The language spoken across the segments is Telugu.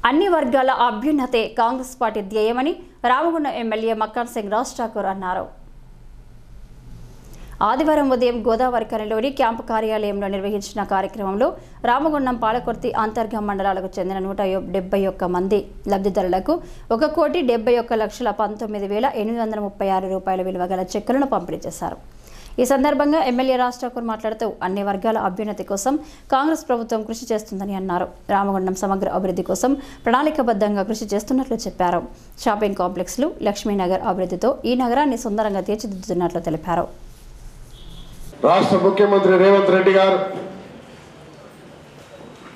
అన్ని వర్గాల అభ్యున్నతే కాంగ్రెస్ పార్టీ ధ్యేయమని రామగుండం ఎమ్మెల్యే మక్కాన్ సింగ్ రాజ్ ఠాకూర్ అన్నారు. ఆదివారం ఉదయం గోదావరి కనిలోని క్యాంపు కార్యాలయంలో నిర్వహించిన కార్యక్రమంలో రామగుండం పాలకుర్తి అంతర్గం మండలాలకు చెందిన 171 మంది లబ్ధిదారులకు 1,71,19,836 రూపాయల విలువ గల చెక్కులను పంపిణీ చేశారు. ఈ సందర్భంగా ఎమ్మెల్యే రాజ్ ఠాకూర్ మాట్లాడుతూ అన్ని వర్గాల అభ్యున్నతి కోసం కాంగ్రెస్ ప్రభుత్వం కృషి చేస్తుందని అన్నారు. రామగుండం సమగ్ర అభివృద్ధి కోసం ప్రణాళికాబద్ధంగా కృషి చేస్తున్నట్లు చెప్పారు. షాపింగ్ కాంప్లెక్స్లు, లక్ష్మీనగర్ అభివృద్ధితో ఈ నగరాన్ని సుందరంగా తీర్చిదిద్దుతున్నట్లు తెలిపారు. రాష్ట్ర ముఖ్యమంత్రి రేవంత్ రెడ్డి గారు,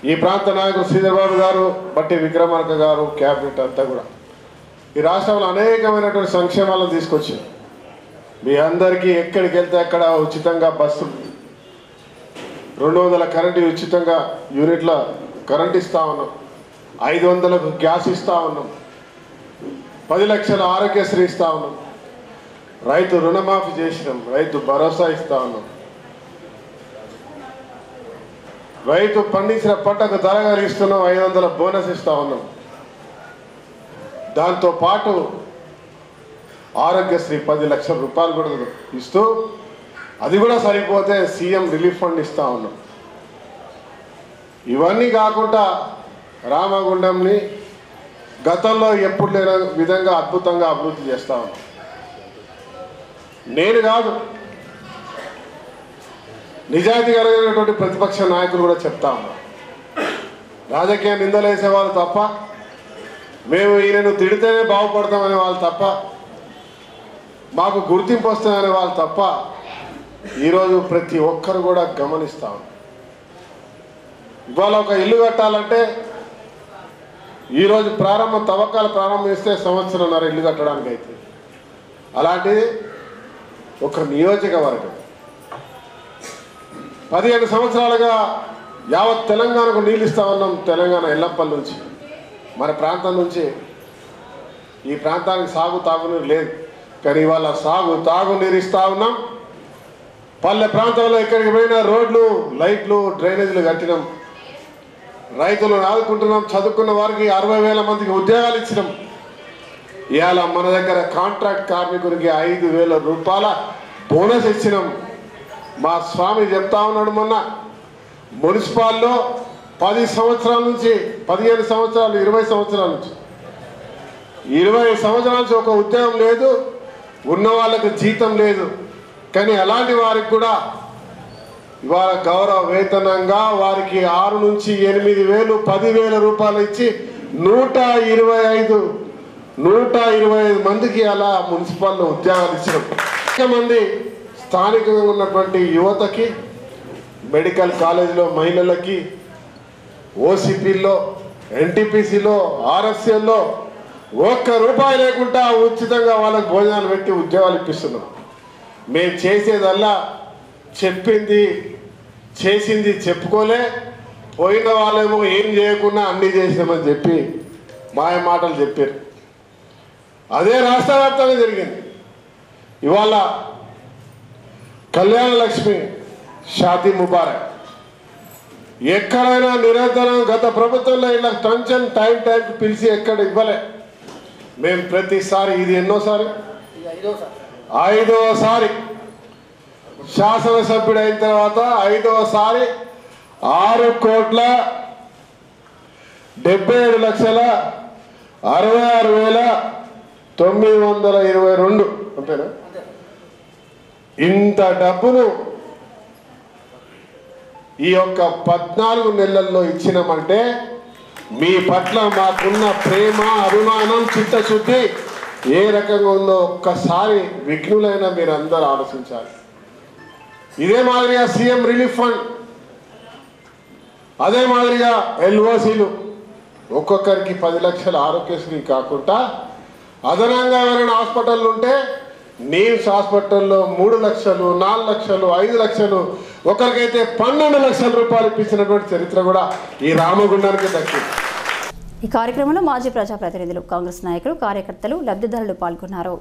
ఈ ప్రాంత నాయకులు శ్రీధర్ బాబు గారు, బట్టి విక్రమార్క గారు, క్యాబినెట్ అంతా కూడా ఈ రాష్ట్రంలో అనేకమైనటువంటి సంక్షేమాలను తీసుకొచ్చారు. మీ అందరికీ ఎక్కడికి వెళ్తే అక్కడ ఉచితంగా బస్సు, 200 కరెంటు ఉచితంగా యూనిట్ల కరెంట్ ఇస్తూ ఉన్నాం, 500కు గ్యాస్ ఇస్తూ ఉన్నాం, 10 లక్షల ఆరోగ్యశ్రీ ఇస్తూ ఉన్నాం, రైతు రుణమాఫీ చేసినాం, రైతు భరోసా ఇస్తూ ఉన్నాం, రైతు పండించిన పంటకు ధర కలిగిస్తున్నాం, 500 బోనస్ ఇస్తూ ఉన్నాం. దాంతోపాటు ఆరోగ్యశ్రీ 10 లక్షల రూపాయలు కూడా ఇస్తూ, అది కూడా సరిపోతే సీఎం రిలీఫ్ ఫండ్ ఇస్తూ ఉన్నాం. ఇవన్నీ కాకుండా రామగుండంని గతంలో ఎప్పుడు లేని విధంగా అద్భుతంగా అభివృద్ధి చేస్తూ ఉన్నాం. నేను కాదు, నిజాయితీ కలిగినటువంటి ప్రతిపక్ష నాయకులు కూడా చెప్తా ఉన్నాం. రాజకీయ నిందలేసే వాళ్ళు తప్ప, మేము ఈయనను తిడితేనే బాగుపడతామనే వాళ్ళు తప్ప, మాకు గుర్తింపు వస్తుందనే వాళ్ళు తప్ప, ఈరోజు ప్రతి ఒక్కరు కూడా గమనిస్తాం. ఇవాళ ఒక ఇల్లు కట్టాలంటే ఈరోజు తవ్వకాలు ప్రారంభిస్తే సంవత్సరంన్నర ఇల్లు కట్టడానికి అవుతుంది. అలాంటిది ఒక నియోజకవర్గం 15 సంవత్సరాలుగా యావత్ తెలంగాణకు నీళ్ళు ఇస్తా ఉన్నాం. తెలంగాణ ఎల్లంపల్లి నుంచి, మన ప్రాంతం నుంచి ఈ ప్రాంతానికి సాగు తాగునీరు లేదు, కానీ ఇవాళ సాగు తాగునీరు ఇస్తూ ఉన్నాం. పల్లె ప్రాంతంలో ఎక్కడికి పోయినా రోడ్లు, లైట్లు, డ్రైనేజీలు కట్టినాం. రైతులను ఆదుకుంటున్నాం. చదువుకున్న వారికి 60,000 మందికి ఉద్యోగాలు ఇచ్చినాం. ఇవాళ మన దగ్గర కాంట్రాక్ట్ కార్మికునికి 5,000 రూపాయల బోనస్ ఇచ్చినాం. మా స్వామి చెప్తా ఉన్నాడు, మొన్న మున్సిపాల్లో 10 సంవత్సరాల నుంచి, 15 సంవత్సరాలు, 20 సంవత్సరాల నుంచి, 20 సంవత్సరాల నుంచి ఒక ఉద్యోగం లేదు, ఉన్న వాళ్ళకు జీతం లేదు. కానీ అలాంటి వారికి కూడా ఇవాళ గౌరవ వేతనంగా వారికి 6 నుంచి 8,000, 10,000 రూపాయలు ఇచ్చి 125 మందికి అలా మున్సిపల్లో ఉద్యోగాలు ఇచ్చినాం. మంది స్థానికంగా ఉన్నటువంటి యువతకి, మెడికల్ కాలేజీలో మహిళలకి, ఓసీపీల్లో, ఎన్టీపీసీలో, ఆర్ఎస్ఎల్లో 1 రూపాయి లేకుండా ఉచితంగా వాళ్ళకి భోజనాలు పెట్టి ఉద్యోగాలు ఇప్పిస్తున్నాం. మేము చేసేదల్లా చెప్పింది చేసింది చెప్పుకోలే, పోయిన వాళ్ళేమో ఏం చేయకుండా అన్నీ చేసినామని చెప్పి మాయ మాటలు చెప్పారు. అదే రాష్ట్ర వ్యాప్తంగా జరిగింది. ఇవాళ కళ్యాణ లక్ష్మి, షాదీ ముబారక్ ఎక్కడైనా నిరంతరం గత ప్రభుత్వంలో ఇలా టెన్షన్ టైంకి పిలిచి ఎక్కడ ఇవ్వలే. మేము ప్రతిసారి, ఇది ఎన్నోసారి, 5వసారి శాసనసభ్యుడు అయిన తర్వాత 5వసారి 6,77,66,922 అంతేనా? ఇంత డబ్బును ఈ యొక్క 14 నెలల్లో ఇచ్చినామంటే మీ పట్ల మాకున్న ప్రేమ, అభిమానం, చిత్తశుద్ధి ఏ రకంగా ఉందో ఒక్కసారి విఘ్నులైన మీరు అందరూ ఆలోచించాలి. ఇదే మాదిరిగా సీఎం రిలీఫ్ ఫండ్, అదే మాదిరిగా ఎల్ఓసీలు, ఒక్కొక్కరికి 10 లక్షల ఆరోగ్యశ్రీ కాకుండా అదనంగా ఎవరైనా హాస్పిటల్ ఉంటే నీమ్స్ హాస్పిటల్లో 3 లక్షలు, 4 లక్షలు, 5 లక్షలు, ఒకరికైతే 12 లక్షల రూపాయలు ఇప్పించినటువంటి చరిత్ర కూడా ఈ రామగుండానికి దక్కింది. ఈ కార్యక్రమంలో మాజీ ప్రజాప్రతినిధులు, కాంగ్రెస్ నాయకులు, కార్యకర్తలు, లబ్ధిదారులు పాల్గొన్నారు.